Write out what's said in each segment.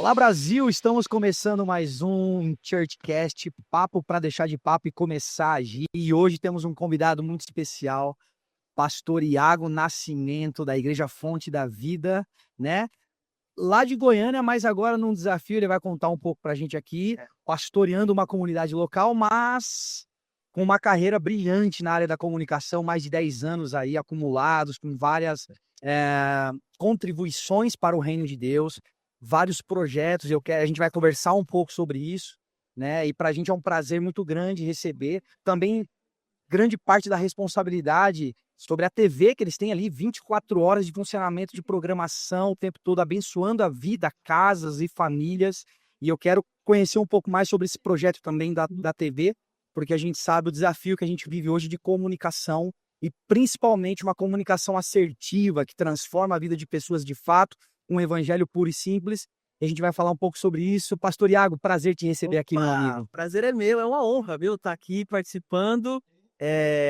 Olá, Brasil! Estamos começando mais um Churchcast, papo para deixar de papo e começar a agir. E hoje temos um convidado muito especial, pastor Iago Nascimento, da Igreja Fonte da Vida, né? Lá de Goiânia, mas agora num desafio, ele vai contar um pouco para a gente aqui, pastoreando uma comunidade local, mas com uma carreira brilhante na área da comunicação, mais de 10 anos aí acumulados, com várias contribuições para o reino de Deus, vários projetos. A gente vai conversar um pouco sobre isso, né? E para a gente é um prazer muito grande receber também grande parte da responsabilidade sobre a TV, que eles têm ali 24 horas de funcionamento de programação o tempo todo, abençoando a vida, casas e famílias. E eu quero conhecer um pouco mais sobre esse projeto também da TV, porque a gente sabe o desafio que a gente vive hoje de comunicação e principalmente uma comunicação assertiva que transforma a vida de pessoas de fato, um evangelho puro e simples. E a gente vai falar um pouco sobre isso. Pastor Iago, prazer te receber aqui, meu amigo. O prazer é meu, é uma honra, viu, estar aqui participando,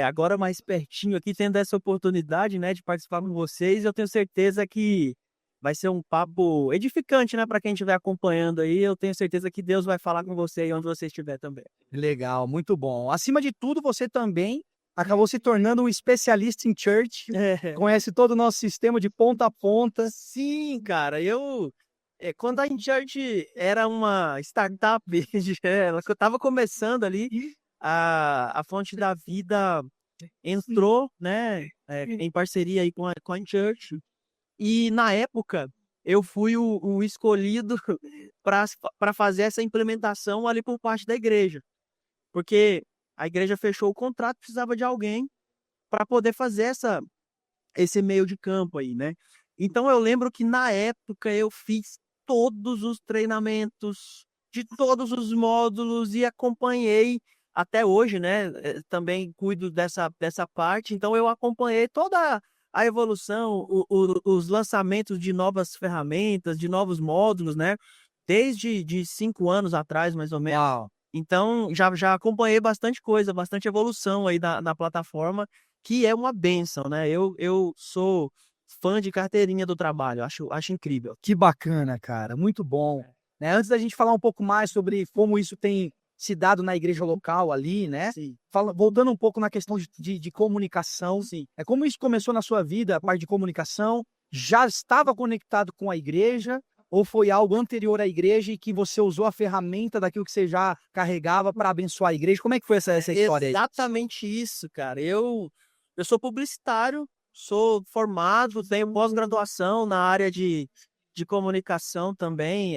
agora mais pertinho aqui, tendo essa oportunidade, né, de participar com vocês. Eu tenho certeza que vai ser um papo edificante, né, para quem estiver acompanhando aí. Eu tenho certeza que Deus vai falar com você aí onde você estiver também. Legal, muito bom. Acima de tudo, você também acabou se tornando um especialista em church, É. conhece todo o nosso sistema de ponta a ponta. Sim, cara, quando a InChurch era uma startup, ela estava começando ali, a Fonte da Vida entrou, né, em parceria aí com a InChurch, e na época eu fui o escolhido para fazer essa implementação ali por parte da igreja, porque a igreja fechou o contrato, precisava de alguém para poder fazer esse meio de campo aí, né. Então eu lembro que na época eu fiz todos os treinamentos de todos os módulos e acompanhei até hoje, né, também cuido dessa parte, então eu acompanhei toda a evolução, os lançamentos de novas ferramentas, de novos módulos, né, desde de 5 anos atrás, mais ou menos. Uau! Então, já acompanhei bastante coisa, bastante evolução aí na plataforma, que é uma bênção, né. Eu sou fã de carteirinha do trabalho, acho incrível. Que bacana, cara, muito bom. Né, antes da gente falar um pouco mais sobre como isso tem se dado na igreja local ali, né, Sim, voltando um pouco na questão de comunicação, sim. como isso começou na sua vida, a parte de comunicação? Já estava conectado com a igreja ou foi algo anterior à igreja e que você usou a ferramenta daquilo que você já carregava para abençoar a igreja? Como é que foi essa história aí? Exatamente isso, cara. Eu sou publicitário, sou formado, tenho pós-graduação na área de comunicação também,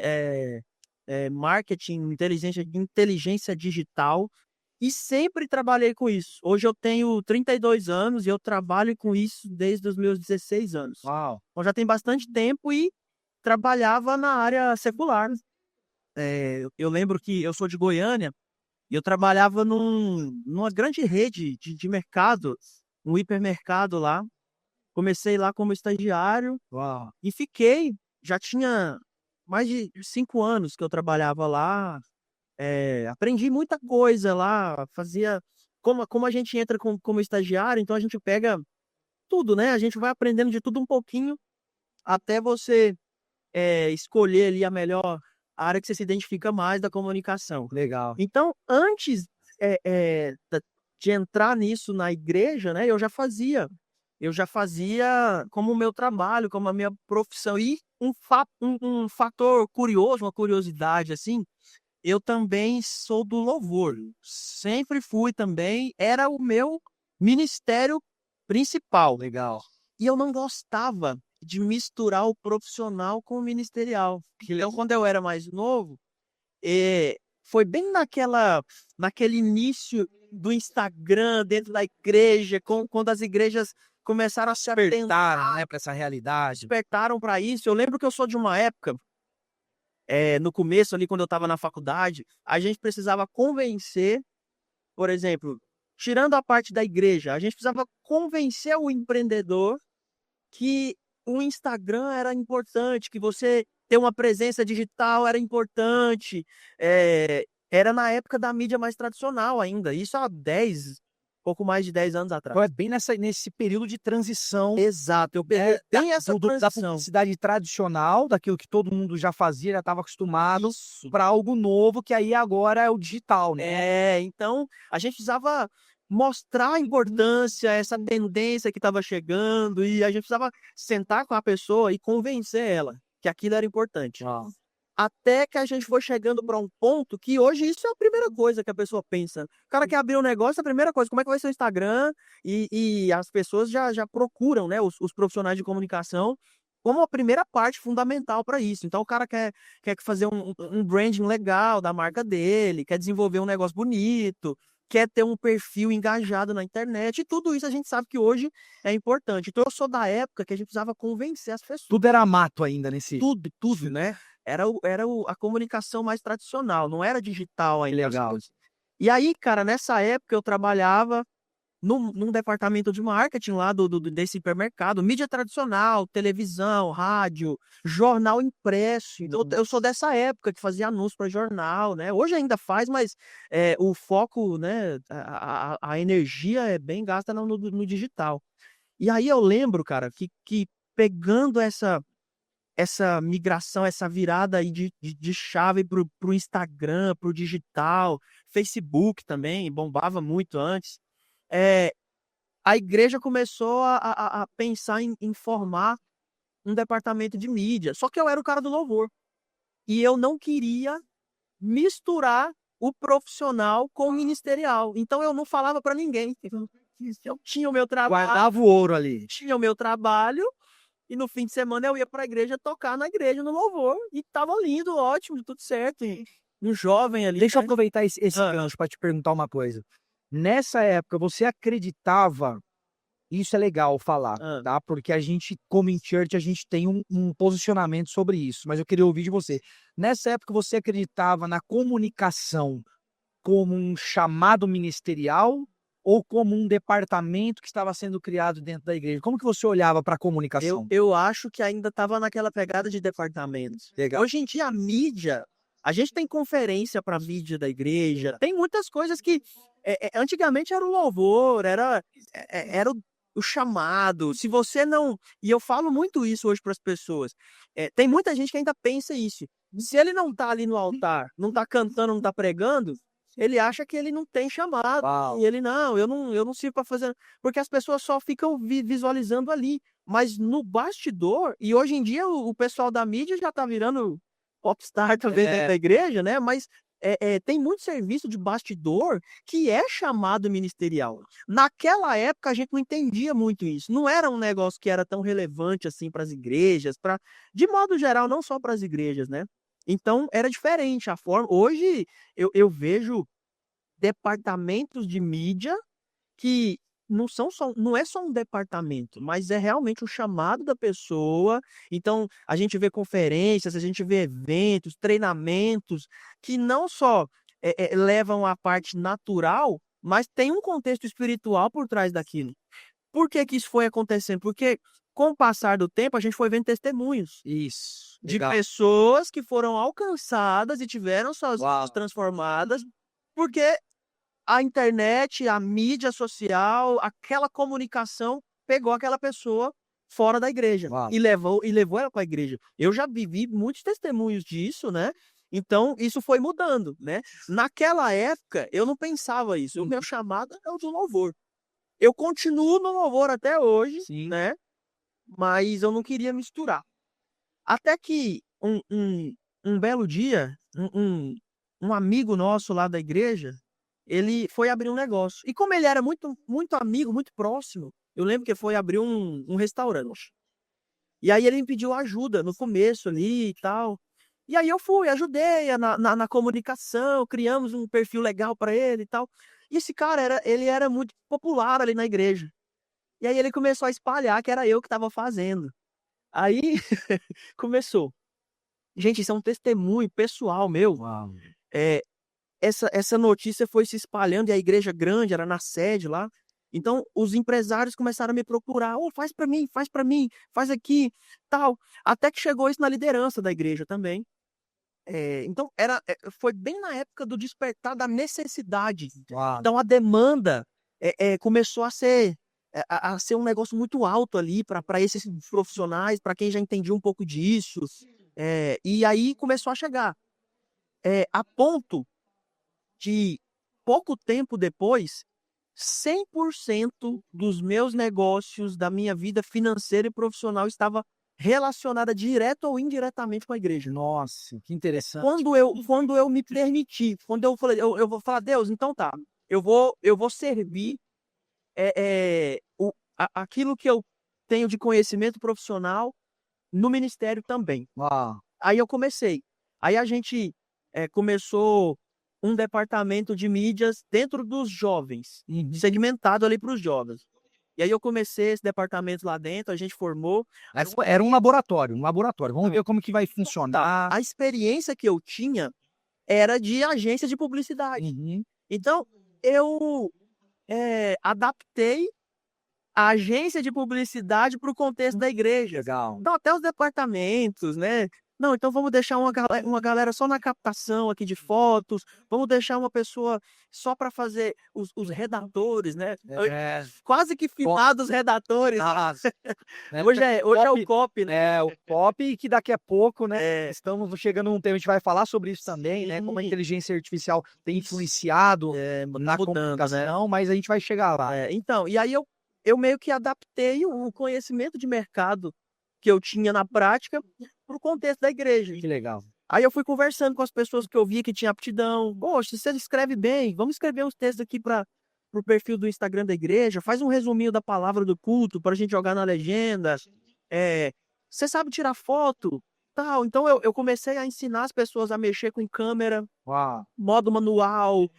marketing, inteligência digital, e sempre trabalhei com isso. Hoje eu tenho 32 anos e eu trabalho com isso desde os meus 16 anos. Uau! Então já tem bastante tempo e trabalhava na área secular. Eu lembro que eu sou de Goiânia e eu trabalhava numa grande rede de mercado, um hipermercado lá. Comecei lá como estagiário Uau! e fiquei. Já tinha mais de 5 anos que eu trabalhava lá. Aprendi muita coisa lá, fazia como a gente entra como estagiário, então a gente pega tudo, né, a gente vai aprendendo de tudo um pouquinho, até você, escolher ali a melhor área que você se identifica mais da comunicação. Legal. Então, antes, de entrar nisso na igreja, né, eu já fazia como o meu trabalho, como a minha profissão. E um fator curioso, uma curiosidade, assim, eu também sou do louvor. Sempre fui também, era o meu ministério principal. Legal. E eu não gostava de misturar o profissional com o ministerial. Então, quando eu era mais novo, foi bem naquele início do Instagram, dentro da igreja, quando as igrejas começaram a se Despertaram, atentar, né, para essa realidade. despertaram para isso. Eu lembro que eu sou de uma época, no começo ali, quando eu estava na faculdade, a gente precisava convencer, por exemplo, tirando a parte da igreja, a gente precisava convencer o empreendedor que o Instagram era importante, que você ter uma presença digital era importante. Era na época da mídia mais tradicional ainda, isso há 10, pouco mais de 10 anos atrás. Então é bem nesse período de transição. Exato, eu peguei bem essa Da transição. publicidade tradicional, daquilo que todo mundo já fazia, já estava acostumado, para algo novo, que aí agora é o digital, né? Então a gente precisava mostrar a importância, essa tendência que estava chegando, e a gente precisava sentar com a pessoa e convencer ela que aquilo era importante. Até que a gente foi chegando para um ponto que hoje isso é a primeira coisa que a pessoa pensa. O cara quer abrir um negócio, a primeira coisa, como é que vai ser o Instagram? E as pessoas já procuram, né, os profissionais de comunicação como a primeira parte fundamental para isso. Então o cara quer fazer um branding legal da marca dele, quer desenvolver um negócio bonito, quer ter um perfil engajado na internet, e tudo isso a gente sabe que hoje é importante. Então eu sou da época que a gente precisava convencer as pessoas. Tudo era mato ainda nesse... Tudo, né? Era a comunicação mais tradicional, não era digital ainda. Legal. E aí, cara, nessa época eu trabalhava num departamento de marketing lá desse hipermercado, mídia tradicional, televisão, rádio, jornal impresso. Então, eu sou dessa época que fazia anúncio para jornal, né? Hoje ainda faz, mas o foco, né, a energia é bem gasta no digital. E aí eu lembro, cara, que pegando essa migração, essa virada aí de chave pro Instagram, pro digital, Facebook também, bombava muito antes. A igreja começou a pensar em formar um departamento de mídia. Só que eu era o cara do louvor. E eu não queria misturar o profissional com o ministerial. Então eu não falava para ninguém. Eu tinha o meu trabalho. Guardava o ouro ali. Tinha o meu trabalho. E no fim de semana eu ia para a igreja tocar na igreja, no louvor. E tava lindo, ótimo, tudo certo. E um jovem ali. Deixa eu aproveitar esse gancho para te perguntar uma coisa. Nessa época, você acreditava... Isso é legal falar, tá? Porque a gente, como in church, a gente tem um posicionamento sobre isso. Mas eu queria ouvir de você. Nessa época, você acreditava na comunicação como um chamado ministerial ou como um departamento que estava sendo criado dentro da igreja? Como que você olhava para a comunicação? Eu acho que ainda estava naquela pegada de departamentos. Legal. Hoje em dia, a mídia, a gente tem conferência para mídia da igreja, tem muitas coisas que antigamente era o louvor, era o chamado. Se você não... E eu falo muito isso hoje para as pessoas. Tem muita gente que ainda pensa isso. Se ele não está ali no altar, não está cantando, não está pregando, ele acha que ele não tem chamado. Uau. E ele, não, eu não sirvo para fazer... Porque as pessoas só ficam visualizando ali. Mas no bastidor, e hoje em dia o pessoal da mídia já está virando popstar também dentro da igreja, né? Mas tem muito serviço de bastidor que é chamado ministerial. Naquela época a gente não entendia muito isso. Não era um negócio que era tão relevante assim para as igrejas, de modo geral, não só para as igrejas, né? Então era diferente a forma. Hoje eu vejo departamentos de mídia que não é só um departamento, mas é realmente o chamado da pessoa. Então, a gente vê conferências, a gente vê eventos, treinamentos, que não só levam a parte natural, mas tem um contexto espiritual por trás daquilo. Por que isso foi acontecendo? Porque, com o passar do tempo, a gente foi vendo testemunhos. Isso. De pessoas que foram alcançadas e tiveram suas vidas transformadas, porque a internet, a mídia social, aquela comunicação pegou aquela pessoa fora da igreja e levou ela para a igreja. Eu já vivi muitos testemunhos disso, né? Então, isso foi mudando, né? Naquela época, eu não pensava isso. O meu chamado é o do louvor. Eu continuo no louvor até hoje, né? Mas eu não queria misturar. Até que um belo dia, um amigo nosso lá da igreja, ele foi abrir um negócio. E como ele era muito, muito amigo, muito próximo, eu lembro que foi abrir um restaurante. E aí ele me pediu ajuda no começo ali e tal. E aí eu fui, ajudei na comunicação, criamos um perfil legal para ele e tal. E esse cara, ele era muito popular ali na igreja. E aí ele começou a espalhar que era eu que estava fazendo. Aí começou. Gente, isso é um testemunho pessoal meu. Essa notícia foi se espalhando e a igreja grande era na sede lá. Então, os empresários começaram a me procurar. Faz para mim, faz aqui, tal. Até que chegou isso na liderança da igreja também. Então, foi bem na época do despertar da necessidade. Então, a demanda começou a ser um negócio muito alto ali para esses profissionais, para quem já entendia um pouco disso. E aí começou a chegar. A ponto de, pouco tempo depois, 100% dos meus negócios, da minha vida financeira e profissional estava relacionada direta ou indiretamente com a igreja. Nossa, que interessante. Quando eu me permiti, quando eu falei, eu vou falar, Deus, então tá, eu vou servir aquilo que eu tenho de conhecimento profissional no ministério também. Uau. Aí eu comecei. Aí a gente começou um departamento de mídias dentro dos jovens, segmentado ali para os jovens. E aí eu comecei esse departamento lá dentro, a gente formou. Era um laboratório. Vamos ver como que vai funcionar. A experiência que eu tinha era de agência de publicidade. Então, eu adaptei a agência de publicidade para o contexto da igreja. Legal. Então, até os departamentos, né? Não, então vamos deixar uma galera só na captação aqui de fotos, vamos deixar uma pessoa só para fazer os redatores, né? Quase que finados redatores. Hoje é o copy, né? O copy, que daqui a pouco, né? Estamos chegando num tempo, a gente vai falar sobre isso também, né? Como a inteligência artificial tem influenciado na comunicação, mas a gente vai chegar lá. Então, e aí eu meio que adaptei o conhecimento de mercado que eu tinha na prática para o contexto da igreja. Que legal. Aí eu fui conversando com as pessoas que eu via que tinha aptidão. Poxa, você escreve bem, vamos escrever uns textos aqui para o perfil do Instagram da igreja, faz um resuminho da palavra do culto para a gente jogar na legenda. Você sabe tirar foto? Tal. Então eu comecei a ensinar as pessoas a mexer com câmera, modo manual,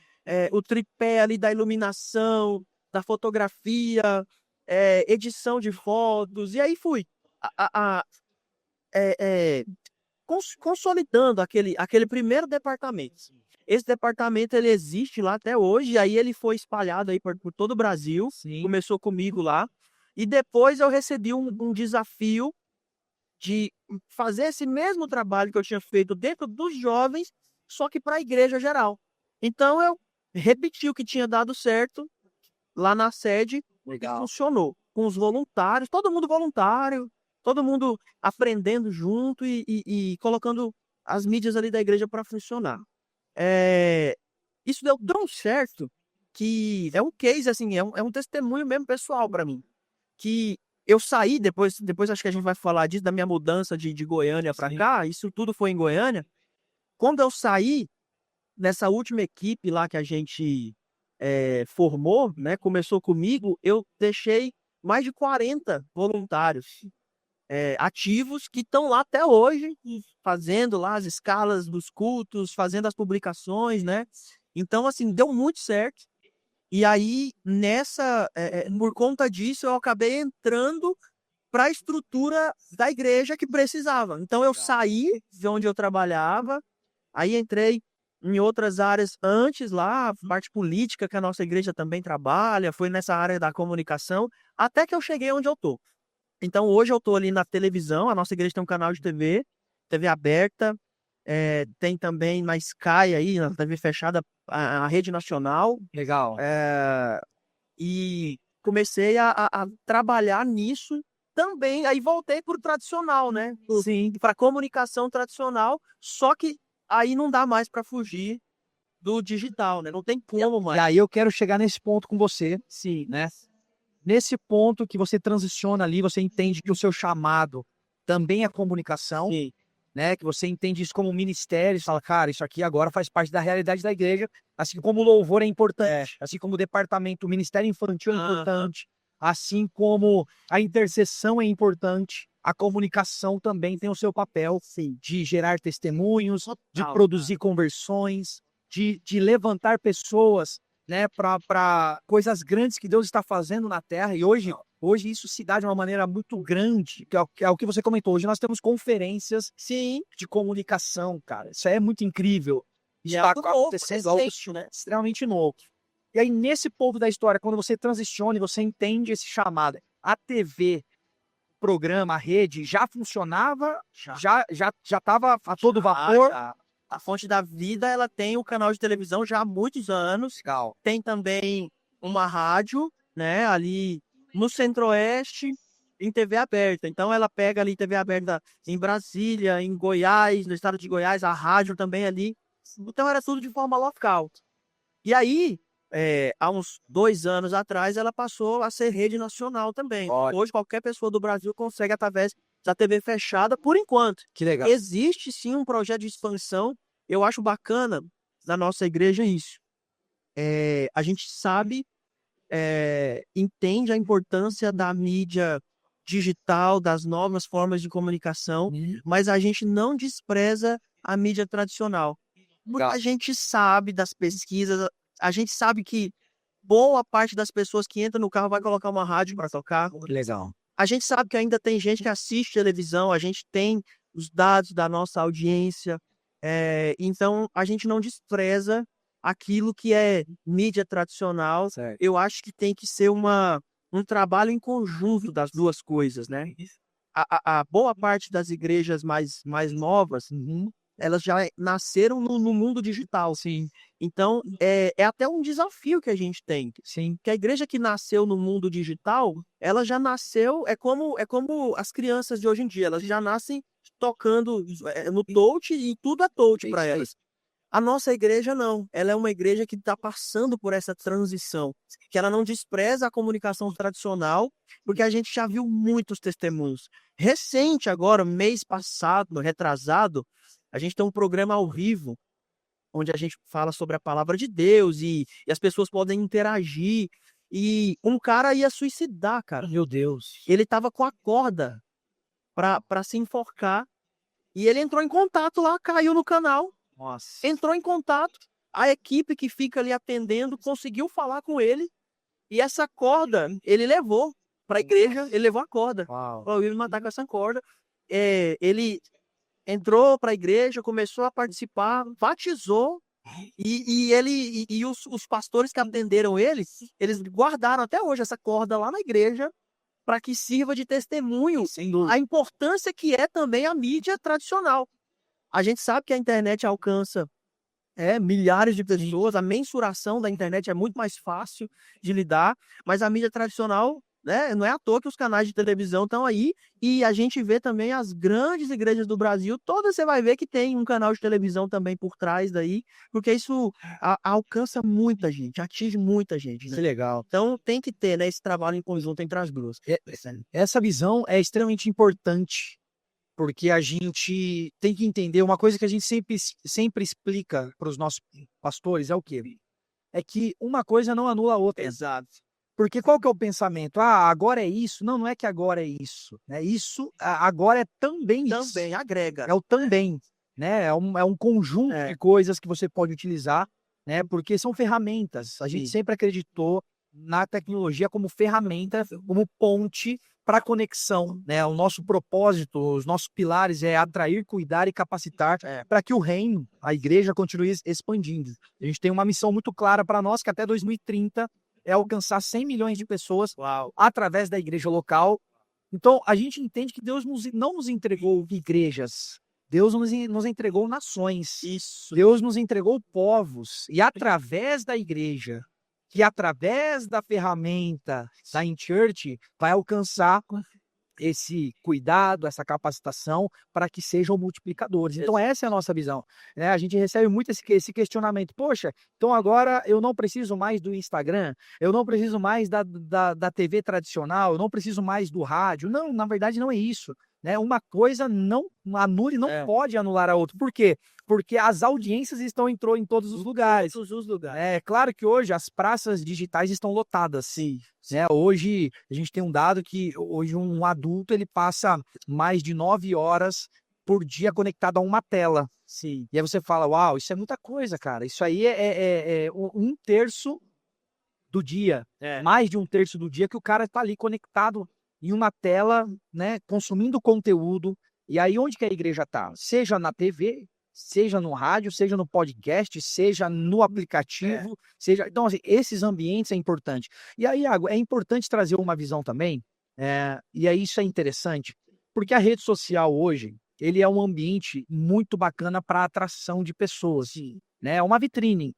o tripé ali da iluminação, da fotografia, edição de fotos, e aí fui consolidando aquele primeiro departamento. Esse departamento ele existe lá até hoje, e aí ele foi espalhado aí por todo o Brasil. Sim. Começou comigo lá, e depois eu recebi um desafio de fazer esse mesmo trabalho que eu tinha feito dentro dos jovens, só que para a igreja geral. Então eu repeti o que tinha dado certo lá na sede. Legal. E funcionou. Com os voluntários, todo mundo voluntário, todo mundo aprendendo junto e colocando as mídias ali da igreja para funcionar. Isso deu tão certo que é um case, assim, é um testemunho mesmo pessoal para mim. Que eu saí, depois acho que a gente vai falar disso, da minha mudança de Goiânia para cá, isso tudo foi em Goiânia. Quando eu saí, nessa última equipe lá que a gente formou, né, começou comigo, eu deixei mais de 40 voluntários ativos que estão lá até hoje, fazendo lá as escalas dos cultos, fazendo as publicações, né? Então, assim, deu muito certo. E aí, por conta disso, eu acabei entrando para a estrutura da igreja que precisava. Então, eu saí de onde eu trabalhava, aí entrei em outras áreas antes lá, parte política que a nossa igreja também trabalha, foi nessa área da comunicação, até que eu cheguei onde eu tô. Então hoje eu tô ali na televisão, a nossa igreja tem um canal de TV aberta, tem também na Sky aí, na TV fechada, a rede nacional. Legal. E comecei a trabalhar nisso também, aí voltei pro tradicional, né? Sim. Para comunicação tradicional, só que aí não dá mais para fugir do digital, né? Não tem como mais. E aí eu quero chegar nesse ponto com você. Sim. Né? Nesse ponto que você transiciona ali, você entende que o seu chamado também é comunicação. Sim. Né? Que você entende isso como um ministério, você fala, cara, isso aqui agora faz parte da realidade da igreja, assim como o louvor é importante, assim como o departamento, o ministério infantil é importante, assim como a intercessão é importante, a comunicação também tem o seu papel de gerar testemunhos, de produzir conversões, de levantar pessoas, né, para coisas grandes que Deus está fazendo na terra. E hoje isso se dá de uma maneira muito grande, que é o que você comentou. Hoje nós temos conferências de comunicação, cara. Isso é muito incrível. Isso está acontecendo algo extremamente novo. E aí, nesse ponto da história, quando você transiciona e você entende esse chamado, a TV, programa, a rede, já funcionava? Já estava a todo vapor? A Fonte da Vida, ela tem o canal de televisão já há muitos anos. Legal. Tem também uma rádio, né, ali no Centro-Oeste, em TV aberta. Então ela pega ali TV aberta em Brasília, em Goiás, no estado de Goiás, a rádio também ali. Então era tudo de forma local. E aí, há uns 2 anos atrás, ela passou a ser rede nacional também. Olha, Hoje, qualquer pessoa do Brasil consegue através da TV fechada, por enquanto. que legal. Existe sim um projeto de expansão. Eu acho bacana na nossa igreja isso. A gente sabe, entende a importância da mídia digital, das novas formas de comunicação, mas a gente não despreza a mídia tradicional. Porque a gente sabe das pesquisas, a gente sabe que boa parte das pessoas que entram no carro vai colocar uma rádio para tocar. Legal. A gente sabe que ainda tem gente que assiste televisão, a gente tem os dados da nossa audiência, então a gente não despreza aquilo que é mídia tradicional. Certo. Eu acho que tem que ser um trabalho em conjunto das duas coisas, né? A boa parte das igrejas mais novas, elas já nasceram no mundo digital. Sim, Então, é até um desafio que a gente tem. sim. Que a igreja que nasceu no mundo digital, ela já nasceu, é como as crianças de hoje em dia, elas já nascem tocando no touch e tudo é touch para elas. A nossa igreja não, ela é uma igreja que está passando por essa transição, que ela não despreza a comunicação tradicional, porque a gente já viu muitos testemunhos. Recente agora, mês passado, retrasado, a gente tem um programa ao vivo, onde a gente fala sobre a palavra de Deus e as pessoas podem interagir. E um cara ia suicidar, cara. Meu Deus. Ele tava com a corda pra se enforcar. E ele entrou em contato lá, caiu no canal, Nossa. entrou em contato. A equipe que fica ali atendendo conseguiu falar com ele. E essa corda ele levou pra igreja, ele levou a corda. Uau. Falou, eu ia me matar com essa corda. Ele entrou para a igreja, começou a participar, batizou, e os pastores que atenderam ele, eles guardaram até hoje essa corda lá na igreja para que sirva de testemunho a importância que é também a mídia tradicional. A gente sabe que a internet alcança milhares de pessoas, a mensuração da internet é muito mais fácil de lidar, mas a mídia tradicional, né, não é à toa que os canais de televisão estão aí, e a gente vê também as grandes igrejas do Brasil, todas você vai ver que tem um canal de televisão também por trás daí, porque isso alcança muita gente, atinge muita gente, Que né? legal. Então tem que ter, né, esse trabalho em conjunto entre as duas. Essa visão é extremamente importante, porque a gente tem que entender uma coisa que a gente sempre explica para os nossos pastores, é o quê? É que uma coisa não anula a outra. Exato. Porque qual que é o pensamento? Ah, agora é isso. Não, não é que agora é isso. Isso agora é também isso. Também agrega. É o também, né? É um conjunto de coisas que você pode utilizar, né? Porque são ferramentas. A gente Sim. sempre acreditou na tecnologia como ferramenta, como ponte para conexão, né? O nosso propósito, os nossos pilares é atrair, cuidar e capacitar para que o reino, a igreja continue expandindo. A gente tem uma missão muito clara para nós que até 2030 é alcançar 100 milhões de pessoas através da igreja local. Então, a gente entende que Deus não nos entregou igrejas, Deus nos entregou nações. Isso. Deus nos entregou povos. E através da igreja, que através da ferramenta da InChurch, vai alcançar esse cuidado, essa capacitação para que sejam multiplicadores. Então essa é a nossa visão, né? A gente recebe muito esse questionamento, poxa, então agora eu não preciso mais do Instagram, eu não preciso mais da TV tradicional, eu não preciso mais do rádio. Não, na verdade não é isso, né? Uma coisa não anula e não pode anular a outra. Por quê? Porque as audiências entrou em todos os lugares. Todos os lugares. É claro que hoje as praças digitais estão lotadas. Sim. Né? Hoje a gente tem um dado que hoje um adulto ele passa mais de 9 horas por dia conectado a uma tela. Sim. E aí você fala, uau, isso é muita coisa, cara. Isso aí é 1/3 do dia, mais de 1/3 do dia que o cara está ali conectado em uma tela, né, consumindo conteúdo. E aí onde que a igreja está? Seja na TV, seja no rádio, seja no podcast, seja no aplicativo, seja... Então, assim, esses ambientes é importante. E aí, Iago, é importante trazer uma visão também, e aí isso é interessante, porque a rede social hoje, ele é um ambiente muito bacana para atração de pessoas, né? É uma vitrine.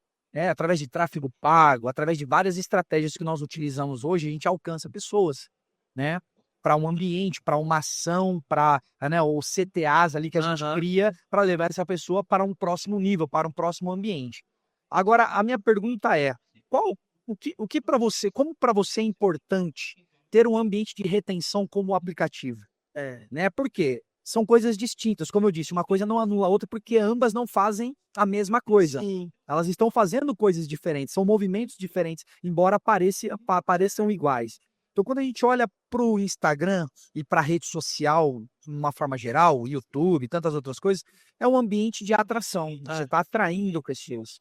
através de tráfego pago, através de várias estratégias que nós utilizamos hoje, a gente alcança pessoas, né? Para um ambiente, para uma ação, para, né, os CTAs ali que a gente cria para levar essa pessoa para um próximo nível, para um próximo ambiente. Agora, a minha pergunta é, o que para você, como para você é importante ter um ambiente de retenção como o aplicativo? Né? Por quê? São coisas distintas, como eu disse, uma coisa não anula a outra porque ambas não fazem a mesma coisa. Sim. Elas estão fazendo coisas diferentes, são movimentos diferentes, embora pareçam iguais. Então, quando a gente olha para o Instagram e para a rede social, de uma forma geral, o YouTube e tantas outras coisas, é um ambiente de atração. Você está atraindo pessoas.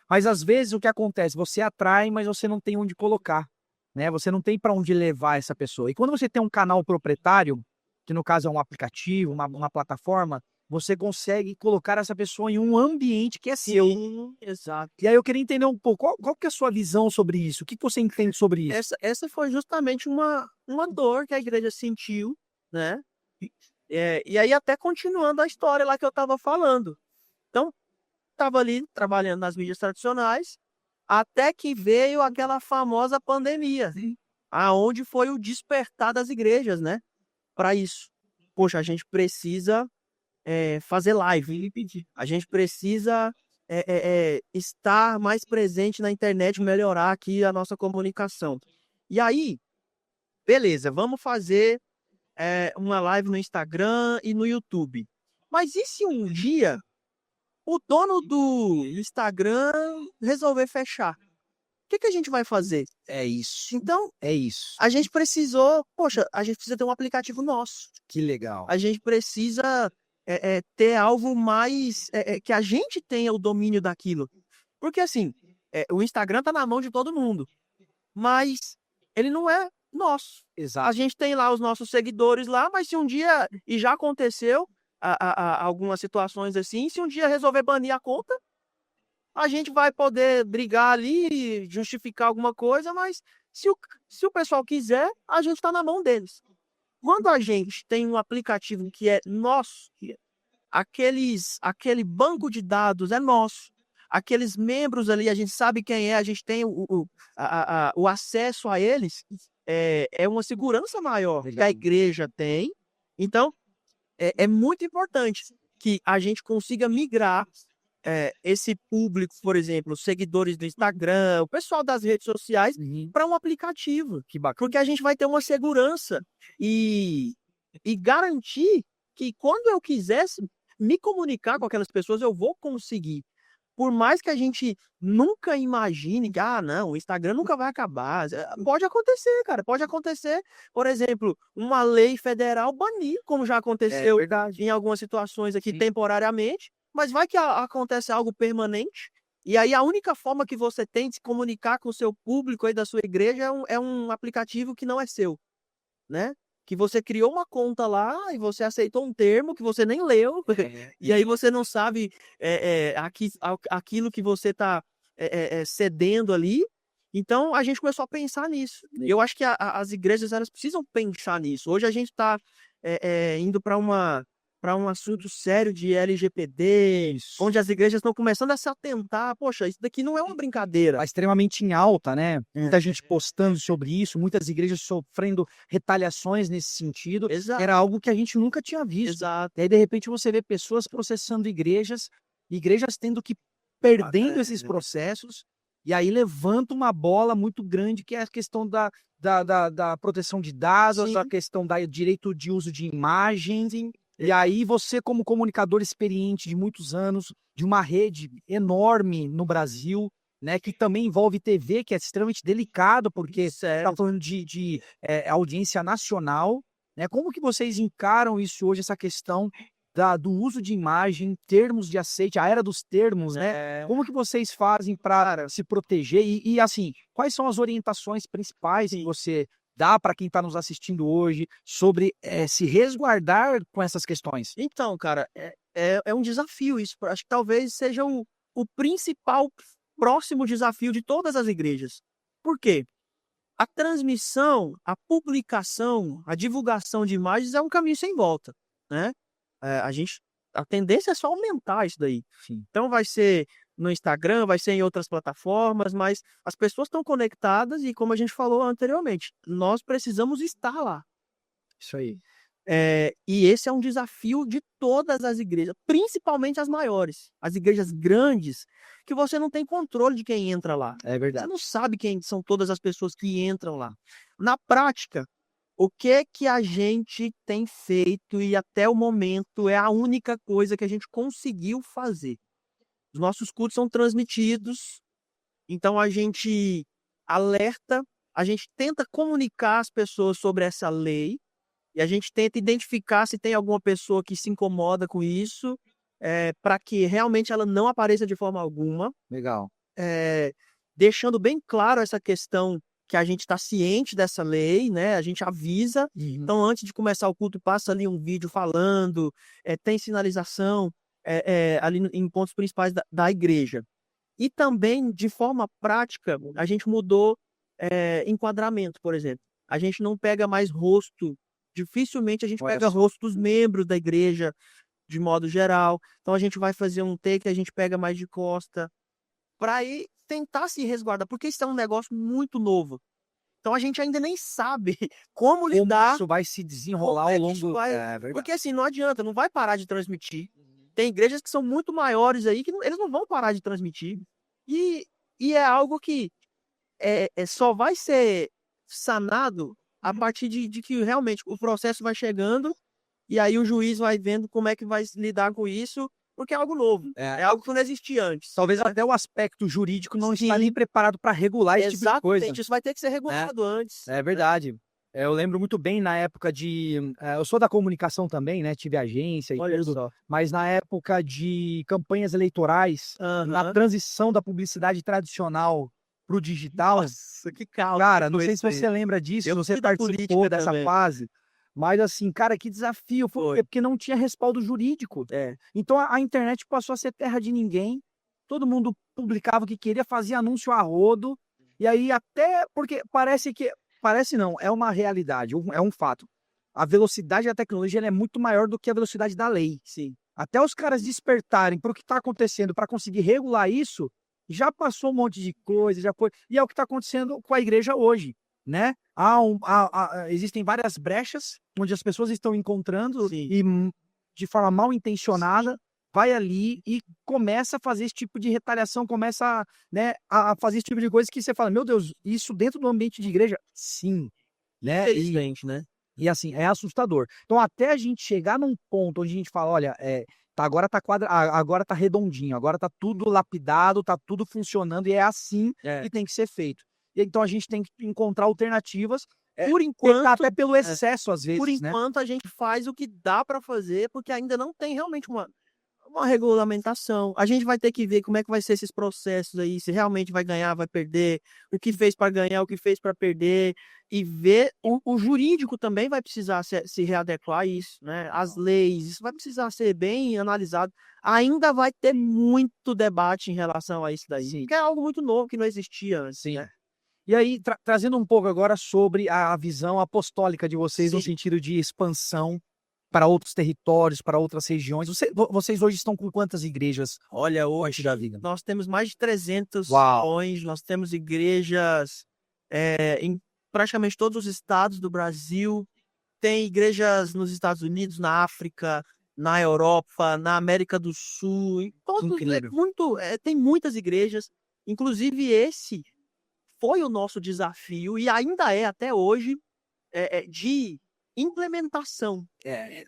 Mas, às vezes, o que acontece? Você atrai, mas você não tem onde colocar. Né? Você não tem para onde levar essa pessoa. E quando você tem um canal proprietário, que no caso é um aplicativo, uma plataforma, você consegue colocar essa pessoa em um ambiente que é seu. Sim, exato. E aí eu queria entender um pouco, qual que é a sua visão sobre isso? O que você entende sobre isso? Essa foi justamente uma dor que a igreja sentiu, né? E aí até continuando a história lá que eu estava falando. Então, estava ali trabalhando nas mídias tradicionais, até que veio aquela famosa pandemia, aonde foi o despertar das igrejas, né? Para isso. Poxa, a gente precisa fazer live. A gente precisa estar mais presente na internet, melhorar aqui a nossa comunicação. E aí, beleza, vamos fazer uma live no Instagram e no YouTube. Mas e se um dia o dono do Instagram resolver fechar? O que a gente vai fazer? É isso. Então, É isso. a gente precisou, poxa, a gente precisa ter um aplicativo nosso. Que legal. A gente precisa ter algo mais que a gente tenha o domínio daquilo. Porque assim, o Instagram tá na mão de todo mundo, mas ele não é nosso. A Exato. gente tem lá os nossos seguidores lá, mas se um dia, e já aconteceu algumas situações assim, se um dia resolver banir a conta, a gente vai poder brigar ali, justificar alguma coisa, mas se o pessoal quiser, a gente está na mão deles. Quando a gente tem um aplicativo que é nosso, aquele banco de dados é nosso, aqueles membros ali, a gente sabe quem é, a gente tem o acesso a eles, é uma segurança maior que a igreja tem. Então, é muito importante que a gente consiga migrar esse público, por exemplo, seguidores do Instagram, o pessoal das redes sociais, para um aplicativo. Que bacana. Porque a gente vai ter uma segurança e garantir que quando eu quisesse me comunicar com aquelas pessoas, eu vou conseguir. Por mais que a gente nunca imagine que, não, o Instagram nunca vai acabar. Pode acontecer, cara. Pode acontecer, por exemplo, uma lei federal banir, como já aconteceu em algumas situações aqui temporariamente. Mas vai que acontece algo permanente, e aí a única forma que você tem de se comunicar com o seu público aí da sua igreja é um aplicativo que não é seu, né? Que você criou uma conta lá e você aceitou um termo que você nem leu, e aí você não sabe aquilo que você está cedendo ali. Então a gente começou a pensar nisso. Eu acho que as igrejas elas precisam pensar nisso. Hoje a gente está indo para um assunto sério de LGPD, onde as igrejas estão começando a se atentar. Poxa, isso daqui não é uma brincadeira. Está extremamente em alta, né? Muita gente postando sobre isso, muitas igrejas sofrendo retaliações nesse sentido. Exato. Era algo que a gente nunca tinha visto. Exato. E aí, de repente, você vê pessoas processando igrejas tendo que perdendo esses processos, e aí levanta uma bola muito grande, que é a questão da proteção de dados, a questão do direito de uso de imagens. E aí você, como comunicador experiente de muitos anos, de uma rede enorme no Brasil, né, que também envolve TV, que é extremamente delicado, porque está falando de audiência nacional, né? Como que vocês encaram isso hoje, essa questão do uso de imagem, termos de aceite, a era dos termos, né? Como que vocês fazem para se proteger? E assim, quais são as orientações principais que você dá para quem está nos assistindo hoje sobre se resguardar com essas questões? Então, cara, é um desafio isso. Acho que talvez seja o principal próximo desafio de todas as igrejas. Por quê? A transmissão, a publicação, a divulgação de imagens é um caminho sem volta, né? A tendência é só aumentar isso daí. Sim. Então vai ser no Instagram, vai ser em outras plataformas, mas as pessoas estão conectadas e, como a gente falou anteriormente, nós precisamos estar lá. Isso aí. E esse é um desafio de todas as igrejas, principalmente as maiores, as igrejas grandes, que você não tem controle de quem entra lá. É Você verdade. não sabe quem são todas as pessoas que entram lá. Na prática, o que a gente tem feito e até o momento é a única coisa que a gente conseguiu fazer. Os nossos cultos são transmitidos, então a gente alerta, a gente tenta comunicar às pessoas sobre essa lei, e a gente tenta identificar se tem alguma pessoa que se incomoda com isso, para que realmente ela não apareça de forma alguma, Legal. deixando bem claro essa questão que a gente está ciente dessa lei, né? A gente avisa. Então, antes de começar o culto, passa ali um vídeo falando, tem sinalização ali em pontos principais da igreja. E também, de forma prática, a gente mudou enquadramento, por exemplo. A gente não pega mais rosto. Dificilmente a gente Olha pega só. rosto dos membros da igreja, de modo geral. Então a gente vai fazer um take, a gente pega mais de costa, para ir tentar se resguardar, porque isso é um negócio muito novo. Então a gente ainda nem sabe como Como lidar, isso vai se como desenrolar ao é que isso longo. vai. É verdade. Porque assim, não adianta, não vai parar de transmitir. Tem igrejas que são muito maiores aí que eles não vão parar de transmitir. E, e é algo que só vai ser sanado a partir de que realmente o processo vai chegando e aí o juiz vai vendo como é que vai lidar com isso, porque é algo novo, É, é algo que não existia antes. talvez até o aspecto jurídico não está Sim, nem preparado para regular esse tipo de coisa. exatamente, isso vai ter que ser regulado antes. É verdade. Eu lembro muito bem na época eu sou da comunicação também, né? Tive agência e Olha tudo, só. mas na época de campanhas eleitorais, na Aham. transição da publicidade tradicional para o digital, Nossa, que caos que cara, não foi sei isso se aí. você lembra disso, se Eu você fui da participou política dessa também. fase, mas assim, cara, que desafio, por Foi. quê? Porque não tinha respaldo jurídico. Então a internet passou a ser terra de ninguém, todo mundo publicava o que queria, fazia anúncio a rodo, e aí até, porque parece não, é uma realidade, é um fato. A velocidade da tecnologia ela é muito maior do que a velocidade da lei. Sim. Até os caras despertarem para o que está acontecendo, para conseguir regular isso, já passou um monte de coisa, já foi. E é o que está acontecendo com a igreja hoje, né? Existem várias brechas onde as pessoas estão encontrando Sim. e de forma mal intencionada vai ali e começa a fazer esse tipo de retaliação, começa, né, a fazer esse tipo de coisa que você fala, meu Deus, isso dentro do ambiente de igreja? Sim, né? Infelizmente, né? E assim, é assustador. Então, até a gente chegar num ponto onde a gente fala, olha, agora tá redondinho, agora tá tudo lapidado, tá tudo funcionando e é assim que tem que ser feito. E então a gente tem que encontrar alternativas, Por enquanto, até pelo excesso às por vezes, né? enquanto a gente faz o que dá para fazer, porque ainda não tem realmente uma regulamentação. A gente vai ter que ver como é que vai ser esses processos aí, se realmente vai ganhar, vai perder, o que fez para ganhar, o que fez para perder, e ver o jurídico também vai precisar se readequar a isso, né? As leis, isso vai precisar ser bem analisado. Ainda vai ter muito debate em relação a isso daí, Sim. que é algo muito novo que não existia antes, Sim. né? E aí, trazendo um pouco agora sobre a visão apostólica de vocês no Sim. sentido de expansão para outros territórios, para outras regiões. Vocês hoje estão com quantas igrejas? Olha, hoje Davi? nós temos mais de 300 Uau. milhões, nós temos igrejas em praticamente todos os estados do Brasil, tem igrejas nos Estados Unidos, na África, na Europa, na América do Sul, em todos, Incrível. tem muitas igrejas, inclusive esse foi o nosso desafio e ainda é até hoje de implementação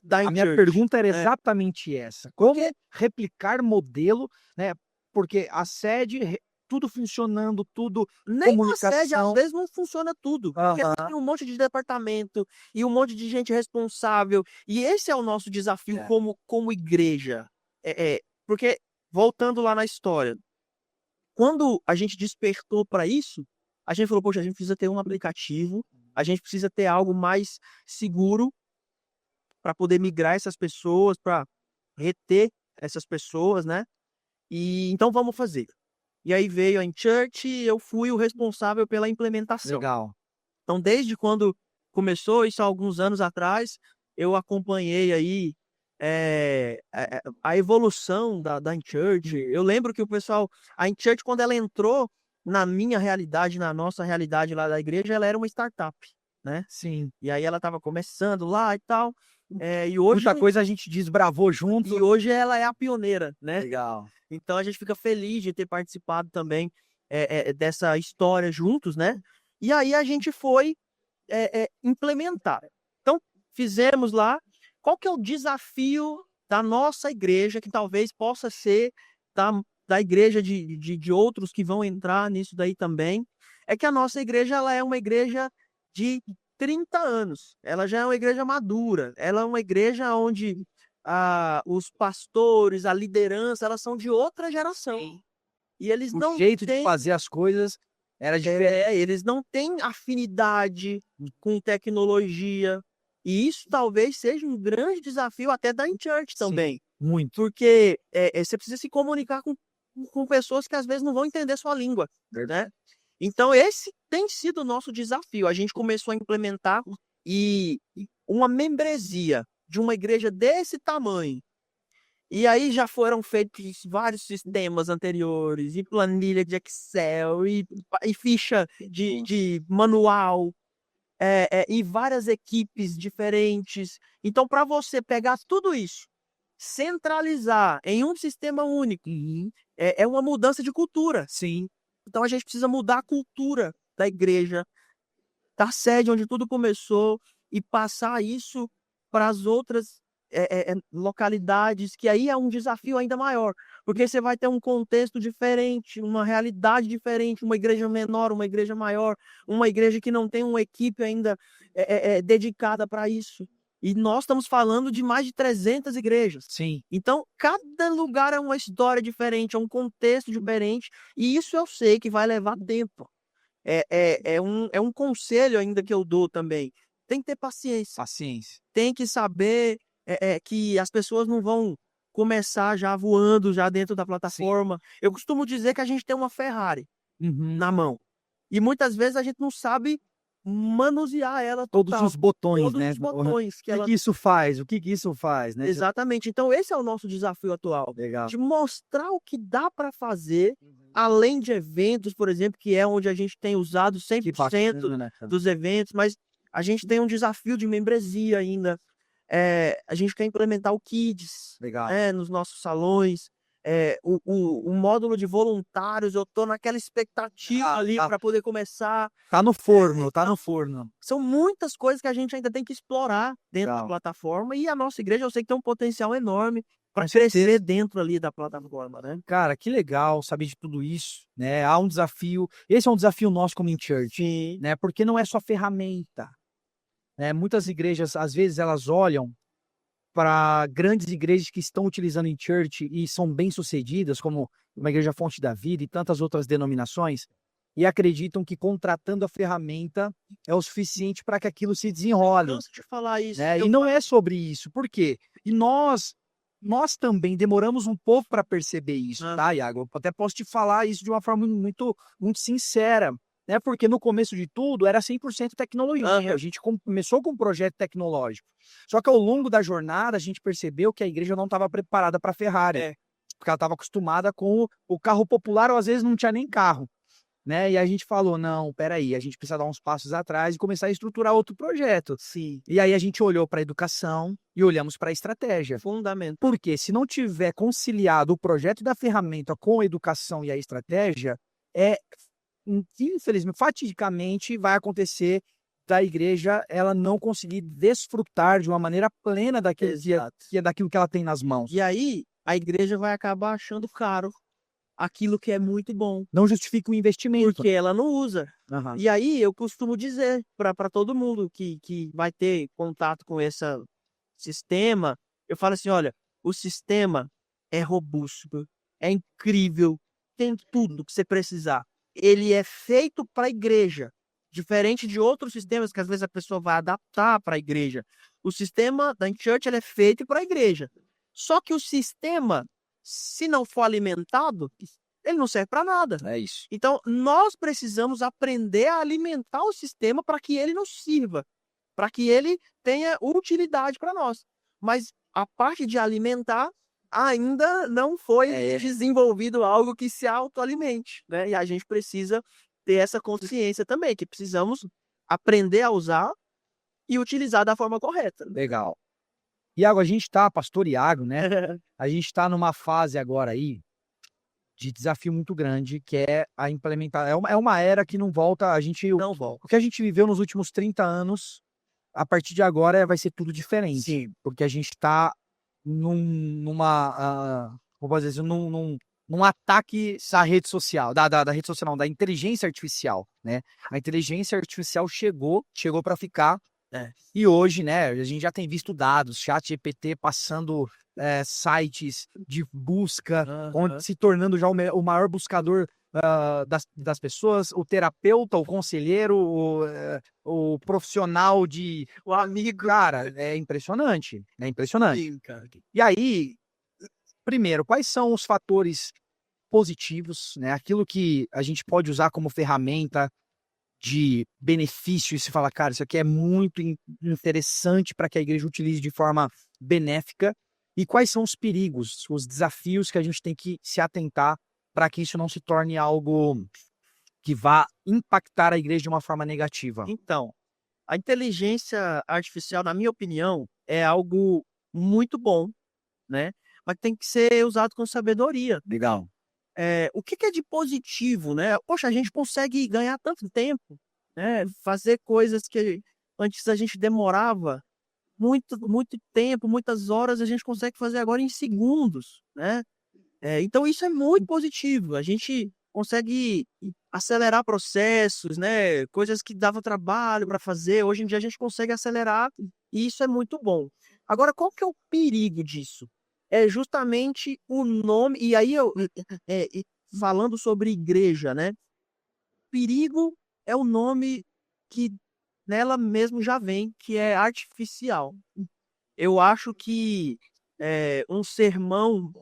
da A minha church, pergunta era né? exatamente essa. Como Porque replicar modelo, né? Porque a sede, tudo funcionando, tudo nem na sede, às comunicação. vezes, não funciona tudo. Porque Aham. tem um monte de departamento e um monte de gente responsável. E esse é o nosso desafio É. como igreja. Porque, voltando lá na história, quando a gente despertou para isso, a gente falou, poxa, a gente precisa ter um aplicativo, a gente precisa ter algo mais seguro para poder migrar essas pessoas, para reter essas pessoas, né? E então vamos fazer. E aí veio a InChurch e eu fui o responsável pela implementação. Legal. Então, desde quando começou isso há alguns anos atrás, eu acompanhei aí a evolução da InChurch. Eu lembro que a InChurch, quando ela entrou na minha realidade, na nossa realidade lá da igreja, ela era uma startup, né? Sim. E aí ela estava começando lá e tal. E hoje, Muita coisa a gente desbravou junto. e hoje ela é a pioneira, né? Legal. Então a gente fica feliz de ter participado também dessa história juntos, né? E aí a gente foi implementar. Então, fizemos lá. Qual que é o desafio da nossa igreja, que talvez possa ser da igreja de outros que vão entrar nisso daí também? É que a nossa igreja, ela é uma igreja de 30 anos. Ela já é uma igreja madura. Ela é uma igreja onde os pastores, a liderança, elas são de outra geração. E eles O não jeito de têm fazer as coisas era diferente. eles não têm afinidade com tecnologia. E isso talvez seja um grande desafio até da InChurch também. Muito. Porque você precisa se comunicar com pessoas que às vezes não vão entender sua língua, né? Então esse tem sido o nosso desafio. A gente começou a implementar e uma membresia de uma igreja desse tamanho. E aí já foram feitos vários sistemas anteriores, e planilha de Excel, e ficha de manual, e várias equipes diferentes. Então, para você pegar tudo isso, centralizar em um sistema único, é uma mudança de cultura. Sim. Então, a gente precisa mudar a cultura da igreja, da sede onde tudo começou, e passar isso para as outras localidades, que aí é um desafio ainda maior, porque você vai ter um contexto diferente, uma realidade diferente, uma igreja menor, uma igreja maior, uma igreja que não tem uma equipe ainda dedicada para isso. E nós estamos falando de mais de 300 igrejas. Sim. Então, cada lugar é uma história diferente, é um contexto diferente, e isso eu sei que vai levar tempo. É um conselho ainda que eu dou também. Tem que ter paciência. Paciência. Tem que saber que as pessoas não vão começar já voando já dentro da plataforma. Eu costumo dizer que a gente tem uma Ferrari na mão. E muitas vezes a gente não sabe manusear ela Todos total. os botões, Todos né? os botões que O ela... que isso faz? O que isso faz, né? Exatamente. Então esse é o nosso desafio atual. Legal. De mostrar o que dá para fazer, além de eventos, por exemplo, que é onde a gente tem usado 100% bacana, né, cara? dos eventos, mas a gente tem um desafio de membresia ainda. A gente quer implementar o Kids, Legal. nos nossos salões. O módulo de voluntários, eu tô naquela expectativa ali para poder começar. Tá no forno, tá no forno. São muitas coisas que a gente ainda tem que explorar dentro da plataforma, e a nossa igreja, eu sei que tem um potencial enorme para crescer dentro ali da plataforma, né? Cara, que legal saber de tudo isso, né? Há um desafio. Esse é um desafio nosso como InChurch, Sim. né? Porque não é só ferramenta, né? Muitas igrejas, às vezes, elas olham para grandes igrejas que estão utilizando InChurch e são bem-sucedidas, como uma Igreja Fonte da Vida e tantas outras denominações, e acreditam que contratando a ferramenta é o suficiente para que aquilo se desenrole. Canso de falar isso. Né? E não é sobre isso. Por quê? E nós também demoramos um pouco para perceber isso, tá, Iago? Eu até posso te falar isso de uma forma muito, muito sincera, né? Porque no começo de tudo era 100% tecnologia. A gente começou com um projeto tecnológico. Só que ao longo da jornada a gente percebeu que a igreja não estava preparada para a Ferrari, porque ela estava acostumada com o carro popular, ou às vezes não tinha nem carro. Né? E a gente falou, não, peraí, a gente precisa dar uns passos atrás e começar a estruturar outro projeto. Sim. E aí a gente olhou para a educação e olhamos para a estratégia. Fundamental. Porque se não tiver conciliado o projeto da ferramenta com a educação e a estratégia, infelizmente, fatidicamente, vai acontecer da igreja ela não conseguir desfrutar de uma maneira plena daquilo que ela tem nas mãos. E aí a igreja vai acabar achando caro aquilo que é muito bom. Não justifica o investimento. Porque ela não usa. Uhum. E aí eu costumo dizer para todo mundo que vai ter contato com esse sistema, eu falo assim, olha, o sistema é robusto, é incrível, tem tudo que você precisar. Ele é feito para a igreja, diferente de outros sistemas que às vezes a pessoa vai adaptar para a igreja. O sistema da InChurch ele é feito para a igreja. Só que o sistema, se não for alimentado, ele não serve para nada. É isso. Então, nós precisamos aprender a alimentar o sistema para que ele nos sirva, para que ele tenha utilidade para nós. Mas a parte de alimentar ainda não foi desenvolvido algo que se autoalimente, né? E a gente precisa ter essa consciência também, que precisamos aprender a usar e utilizar da forma correta. Legal. Iago, a gente tá, pastor Iago, né? A gente tá numa fase agora aí de desafio muito grande, que é a implementar. É uma era que não volta. Não volta. O que a gente viveu nos últimos 30 anos, a partir de agora vai ser tudo diferente. Sim. Porque a gente está como posso dizer, num ataque à rede social, da rede social, não, da inteligência artificial, né? A inteligência artificial chegou para ficar. E hoje, né, a gente já tem visto dados, ChatGPT passando sites de busca, onde se tornando já o maior buscador das pessoas, o terapeuta, o conselheiro, o profissional o amigo. Cara, é impressionante, é impressionante. Sim, cara. E aí, primeiro, quais são os fatores positivos, né? Aquilo que a gente pode usar como ferramenta de benefício e se fala, cara, isso aqui é muito interessante para que a igreja utilize de forma benéfica. E quais são os perigos, os desafios que a gente tem que se atentar para que isso não se torne algo que vá impactar a igreja de uma forma negativa? Então, a inteligência artificial, na minha opinião, é algo muito bom, né? Mas tem que ser usado com sabedoria. Legal. O que é de positivo, né? Poxa, a gente consegue ganhar tanto tempo, né? Fazer coisas que antes a gente demorava muito, muito tempo, muitas horas, a gente consegue fazer agora em segundos, né? Então isso é muito positivo. A gente consegue acelerar processos, né? Coisas que dava trabalho para fazer, hoje em dia a gente consegue acelerar e isso é muito bom. Agora, qual que é o perigo disso? É justamente o nome, e aí falando sobre igreja, né? Perigo é o nome que nela mesmo já vem, que é artificial. Eu acho que um sermão,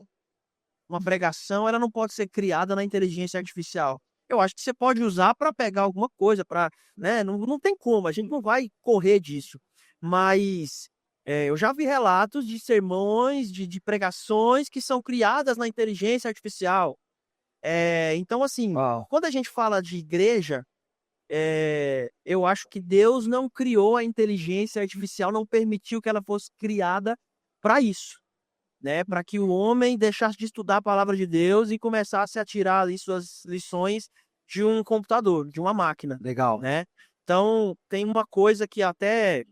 uma pregação, ela não pode ser criada na inteligência artificial. Eu acho que você pode usar para pegar alguma coisa, para, né? Não tem como, a gente não vai correr disso. Mas eu já vi relatos de sermões, de pregações que são criadas na inteligência artificial. Então, assim, Uau. quando a gente fala de igreja, eu acho que Deus não criou a inteligência artificial, não permitiu que ela fosse criada para isso, né? Para que o homem deixasse de estudar a palavra de Deus e começasse a tirar ali suas lições de um computador, de uma máquina, Legal. né? Então, tem uma coisa que até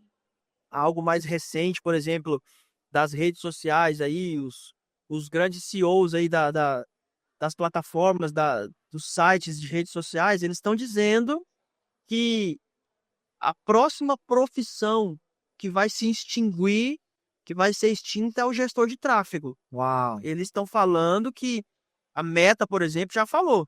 algo mais recente, por exemplo, das redes sociais aí, os grandes CEOs aí das plataformas, dos sites de redes sociais, eles estão dizendo que a próxima profissão que vai se extinguir, que vai ser extinta, é o gestor de tráfego. Uau. Eles estão falando que a Meta, por exemplo, já falou.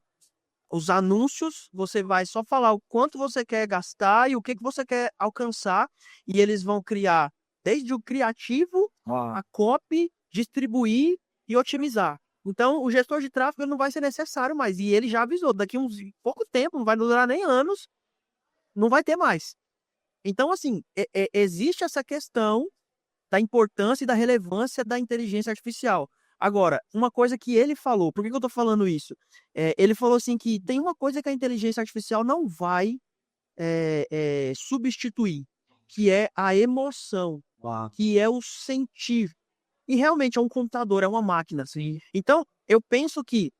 Os anúncios, você vai só falar o quanto você quer gastar e o que você quer alcançar, e eles vão criar desde o criativo, a copy, distribuir e otimizar. Então, o gestor de tráfego não vai ser necessário mais. E ele já avisou, daqui uns pouco tempo, não vai durar nem anos, não vai ter mais. Então, assim, existe essa questão da importância e da relevância da inteligência artificial. Agora, uma coisa que ele falou, por que eu estou falando isso? Ele falou assim que tem uma coisa que a inteligência artificial não vai substituir, que é a emoção, que é o sentir. E realmente é um computador, é uma máquina. Sim. Então, eu penso que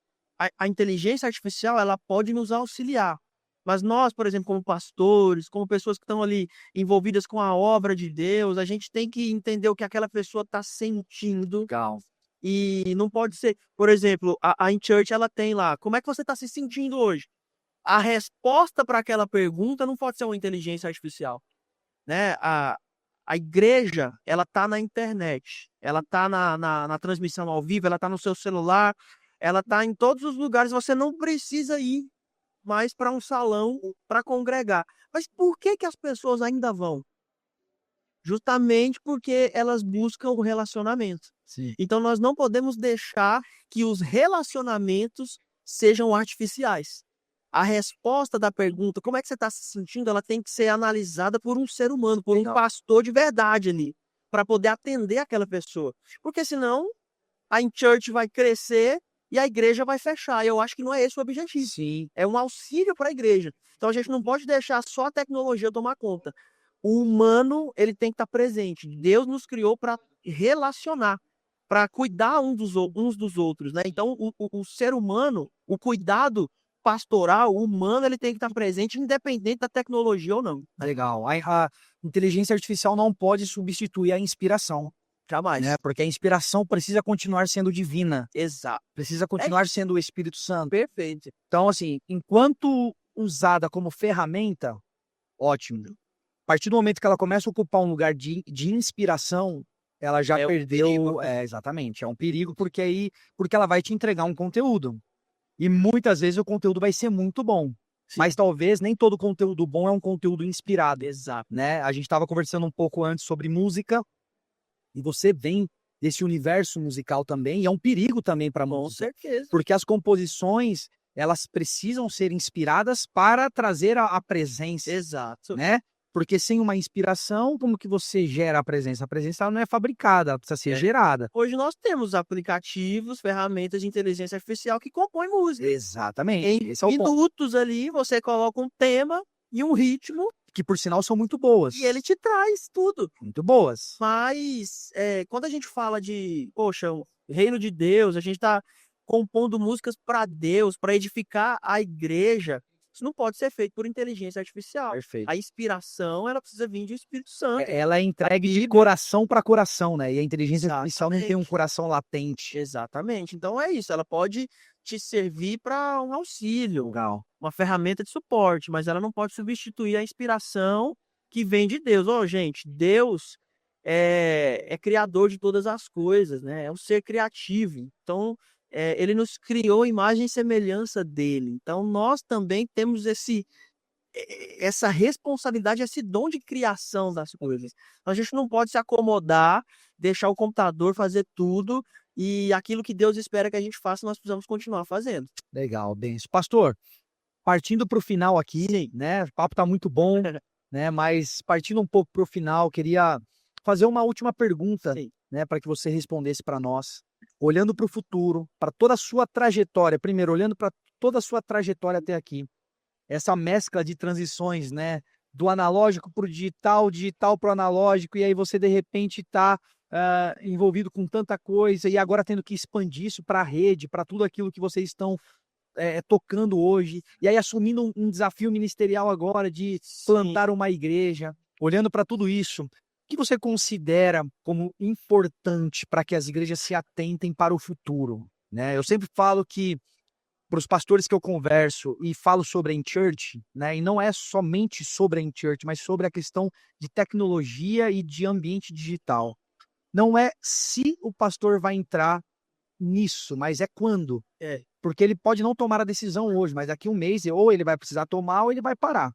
a inteligência artificial ela pode nos auxiliar. Mas nós, por exemplo, como pastores, como pessoas que estão ali envolvidas com a obra de Deus, a gente tem que entender o que aquela pessoa está sentindo. Legal. E não pode ser, por exemplo, a InChurch, ela tem lá, como é que você está se sentindo hoje? A resposta para aquela pergunta não pode ser uma inteligência artificial, né? A igreja, ela está na internet, ela está na transmissão ao vivo, ela está no seu celular, ela está em todos os lugares, você não precisa ir mais para um salão para congregar. Mas por que as pessoas ainda vão? Justamente porque elas buscam o relacionamento. Sim. Então nós não podemos deixar que os relacionamentos sejam artificiais. A resposta da pergunta, como é que você está se sentindo, ela tem que ser analisada por um ser humano, por um pastor de verdade ali. para poder atender aquela pessoa. Porque senão a in-church vai crescer e a igreja vai fechar. Eu acho que não é esse o objetivo. Sim. É um auxílio para a igreja. Então a gente não pode deixar só a tecnologia tomar conta. O humano, ele tem que estar presente. Deus nos criou para relacionar, para cuidar uns dos outros, né? Então o ser humano, o cuidado pastoral, humano, ele tem que estar presente, independente da tecnologia ou não. Legal. A inteligência artificial não pode substituir a inspiração, Jamais. né? Porque a inspiração precisa continuar sendo divina, Exato. precisa continuar sendo o Espírito Santo. Perfeito. Então, assim, enquanto usada como ferramenta, ótimo. A partir do momento que ela começa a ocupar um lugar de inspiração, ela já É um perdeu. perigo. Exatamente, é um perigo, porque ela vai te entregar um conteúdo. E muitas vezes o conteúdo vai ser muito bom. Sim. Mas talvez nem todo conteúdo bom é um conteúdo inspirado. Exato. Né? A gente estava conversando um pouco antes sobre música, e você vem desse universo musical também, e é um perigo também para a Com música. certeza. Porque as composições, elas precisam ser inspiradas para trazer a presença, Exato. né? Porque sem uma inspiração, como que você gera a presença? A presença ela não é fabricada, ela precisa ser gerada. Hoje nós temos aplicativos, ferramentas de inteligência artificial que compõem música. Exatamente. Em Esse é o ponto. minutos ali, você coloca um tema e um ritmo Que por sinal são muito boas. e ele te traz tudo. Muito boas. Mas quando a gente fala de, poxa, o reino de Deus, a gente está compondo músicas para Deus, para edificar a igreja, isso não pode ser feito por inteligência artificial. Perfeito. A inspiração, ela precisa vir do Espírito Santo. Ela é entregue de coração para coração, né? E a inteligência artificial não tem um Exatamente. coração latente. Exatamente. Então é isso, ela pode te servir para um auxílio, Legal. uma ferramenta de suporte, mas ela não pode substituir a inspiração que vem de Deus. Ó, gente, Deus é criador de todas as coisas, né? É um ser criativo. Então, ele nos criou imagem e semelhança dele. Então, nós também temos essa responsabilidade, esse dom de criação das coisas. Então, a gente não pode se acomodar, deixar o computador fazer tudo e aquilo que Deus espera que a gente faça, nós precisamos continuar fazendo. Legal, Benção. Pastor, partindo para o final aqui, né? O papo tá muito bom, né? Mas partindo um pouco para o final, queria fazer uma última pergunta, Sim. né? Para que você respondesse para nós. Olhando para o futuro, para toda a sua trajetória, primeiro, olhando para toda a sua trajetória até aqui, essa mescla de transições, né? Do analógico para o digital, digital para o analógico, e aí você de repente está envolvido com tanta coisa e agora tendo que expandir isso para a rede, para tudo aquilo que vocês estão tocando hoje, e aí assumindo um desafio ministerial agora de plantar uma igreja, olhando para tudo isso, o que você considera como importante para que as igrejas se atentem para o futuro? Né? Eu sempre falo que, para os pastores que eu converso e falo sobre a in-church, né, e não é somente sobre a in-church, mas sobre a questão de tecnologia e de ambiente digital. Não é se o pastor vai entrar nisso, mas é quando. Porque ele pode não tomar a decisão hoje, mas daqui um mês ou ele vai precisar tomar ou ele vai parar.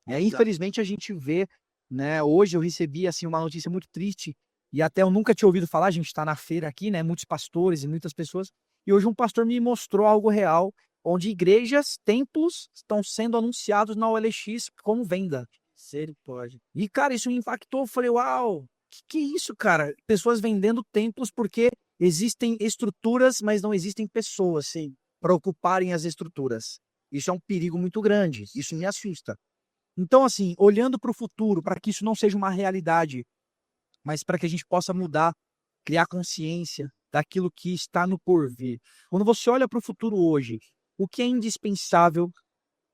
Infelizmente a gente vê, né? Hoje eu recebi assim uma notícia muito triste e até eu nunca tinha ouvido falar. A gente está na feira aqui, né? Muitos pastores e muitas pessoas. E hoje um pastor me mostrou algo real, onde igrejas, templos estão sendo anunciados na OLX como venda. Se ele pode. E cara, isso me impactou. Eu falei, uau, que é isso, cara? Pessoas vendendo templos porque existem estruturas, mas não existem pessoas, sim, para ocuparem as estruturas. Isso é um perigo muito grande. Isso me assusta. Então, assim, olhando para o futuro, para que isso não seja uma realidade, mas para que a gente possa mudar, criar consciência daquilo que está no porvir. Quando você olha para o futuro hoje, o que é indispensável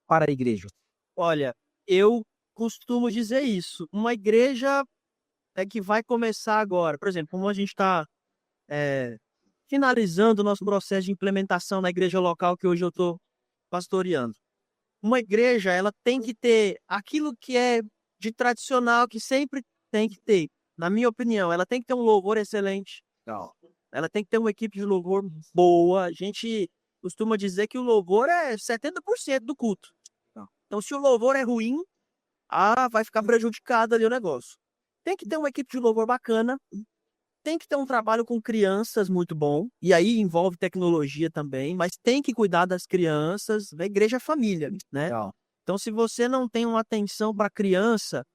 para a igreja? Olha, eu costumo dizer isso. Uma igreja que vai começar agora, por exemplo, como a gente está finalizando o nosso processo de implementação na igreja local que hoje eu estou pastoreando. Uma igreja, ela tem que ter aquilo que é de tradicional, que sempre tem que ter. Na minha opinião, ela tem que ter um louvor excelente. Ela tem que ter uma equipe de louvor boa. A gente costuma dizer que o louvor é 70% do culto. Então, se o louvor é ruim, vai ficar prejudicado ali o negócio. Tem que ter uma equipe de louvor bacana. Tem que ter um trabalho com crianças muito bom, e aí envolve tecnologia também, mas tem que cuidar das crianças. A igreja é família, né? Então, se você não tem uma atenção para a criança,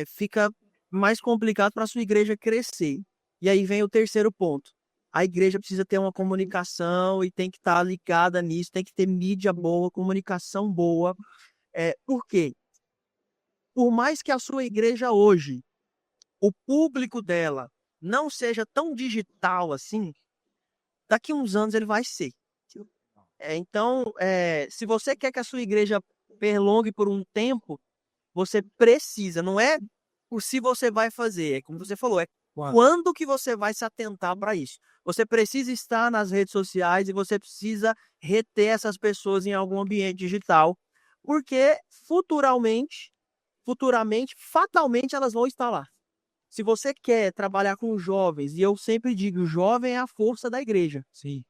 fica mais complicado para a sua igreja crescer. E aí vem o terceiro ponto. A igreja precisa ter uma comunicação e tem que estar ligada nisso, tem que ter mídia boa, comunicação boa. Por quê? Por mais que a sua igreja hoje, o público dela não seja tão digital assim, daqui uns anos ele vai ser. Então, se você quer que a sua igreja perlongue por um tempo, você precisa, não é o se você vai fazer, é como você falou, é quando que você vai se atentar para isso. Você precisa estar nas redes sociais e você precisa reter essas pessoas em algum ambiente digital, porque futuramente, fatalmente elas vão estar lá. Se você quer trabalhar com jovens, e eu sempre digo, o jovem é a força da igreja. Sim.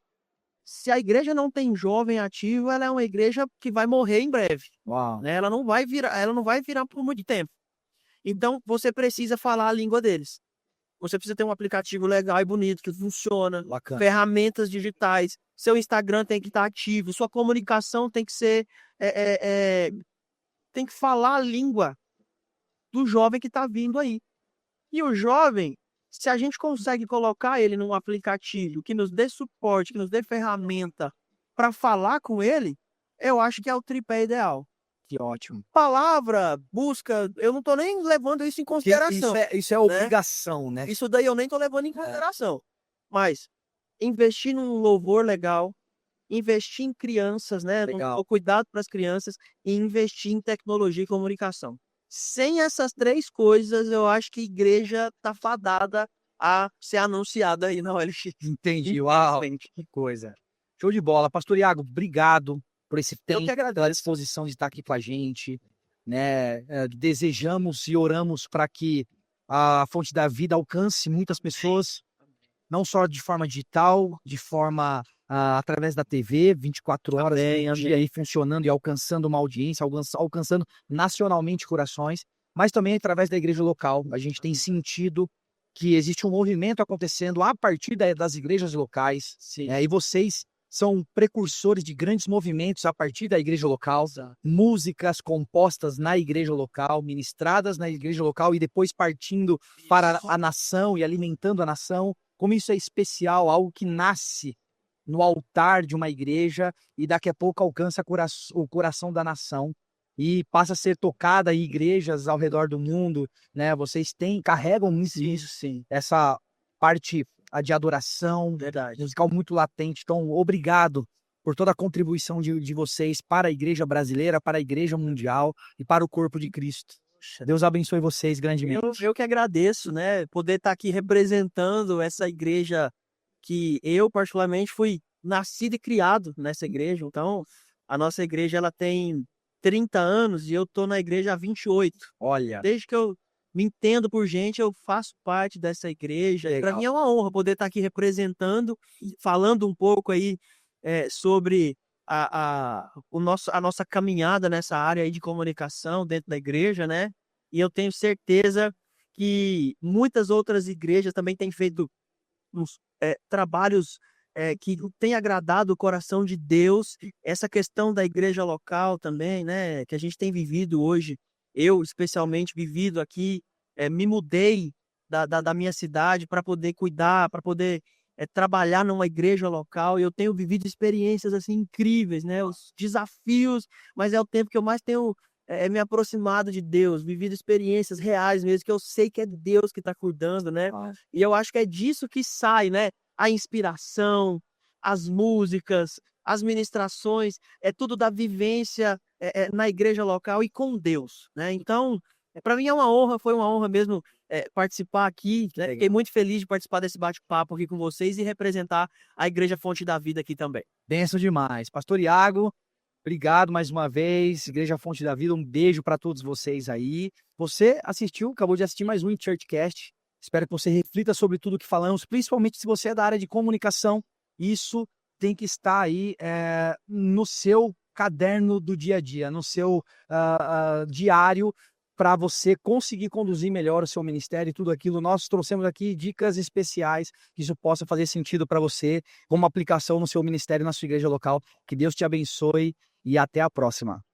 Se a igreja não tem jovem ativo, ela é uma igreja que vai morrer em breve. Uau. Né? Ela não vai virar por muito tempo. Então, você precisa falar a língua deles. Você precisa ter um aplicativo legal e bonito, que funciona. Bacana. Ferramentas digitais. Seu Instagram tem que estar ativo. Sua comunicação tem que ser... tem que falar a língua do jovem que está vindo aí. E o jovem, se a gente consegue colocar ele num aplicativo que nos dê suporte, que nos dê ferramenta para falar com ele, eu acho que é o tripé ideal. Que ótimo. Palavra, busca, eu não estou nem levando isso em consideração. Isso é obrigação, né? Isso daí eu nem estou levando em consideração. Mas investir num louvor legal, investir em crianças, né? Legal. No cuidado para as crianças e investir em tecnologia e comunicação. Sem essas três coisas, eu acho que a igreja está fadada a ser anunciada aí na OLX. Entendi. Uau, que coisa. Show de bola. Pastor Iago, obrigado por esse tempo, pela disposição de estar aqui com a gente. Né? Desejamos e oramos para que a Fonte da Vida alcance muitas pessoas, não só de forma digital, de forma através da TV, 24 horas, aí funcionando e alcançando uma audiência, alcançando nacionalmente corações, mas também através da igreja local. A gente tem sentido que existe um movimento acontecendo a partir das igrejas locais, e vocês são precursores de grandes movimentos a partir da igreja local, músicas compostas na igreja local, ministradas na igreja local e depois partindo para a nação e alimentando a nação. Como isso é especial, algo que nasce no altar de uma igreja e daqui a pouco alcança o coração da nação e passa a ser tocada em igrejas ao redor do mundo, né? Vocês carregam isso, sim. Essa parte de adoração, musical muito latente. Então, obrigado por toda a contribuição de vocês para a igreja brasileira, para a igreja mundial e para o corpo de Cristo. Deus abençoe vocês grandemente. Eu que agradeço, né? Poder estar aqui representando essa igreja que eu, particularmente, fui nascido e criado nessa igreja. Então, a nossa igreja ela tem 30 anos e eu tô na igreja há 28. Olha. Desde que eu me entendo por gente, eu faço parte dessa igreja. Para mim é uma honra poder estar aqui representando, falando um pouco aí sobre a nossa caminhada nessa área aí de comunicação dentro da igreja, né? E eu tenho certeza que muitas outras igrejas também têm feito trabalhos que têm agradado o coração de Deus. Essa questão da igreja local também, né? Que a gente tem vivido hoje. Eu, especialmente, vivido aqui, me mudei da minha cidade para poder cuidar, para poder trabalhar numa igreja local, e eu tenho vivido experiências assim incríveis, né? Os desafios, mas é o tempo que eu mais tenho me aproximado de Deus, vivido experiências reais mesmo, que eu sei que é Deus que está cuidando, né? E eu acho que é disso que sai, né? A inspiração, as músicas, as ministrações, é tudo da vivência na igreja local e com Deus, né? Então, para mim é uma honra, foi uma honra mesmo participar aqui, né? Fiquei muito feliz de participar desse bate-papo aqui com vocês e representar a Igreja Fonte da Vida aqui também. Benção demais. Pastor Iago, obrigado mais uma vez. Igreja Fonte da Vida, um beijo para todos vocês aí. Você acabou de assistir mais um Churchcast. Espero que você reflita sobre tudo que falamos, principalmente se você é da área de comunicação. Isso tem que estar aí no seu caderno do dia a dia, no seu diário, para você conseguir conduzir melhor o seu ministério e tudo aquilo. Nós trouxemos aqui dicas especiais que isso possa fazer sentido para você, como aplicação no seu ministério, na sua igreja local. Que Deus te abençoe e até a próxima.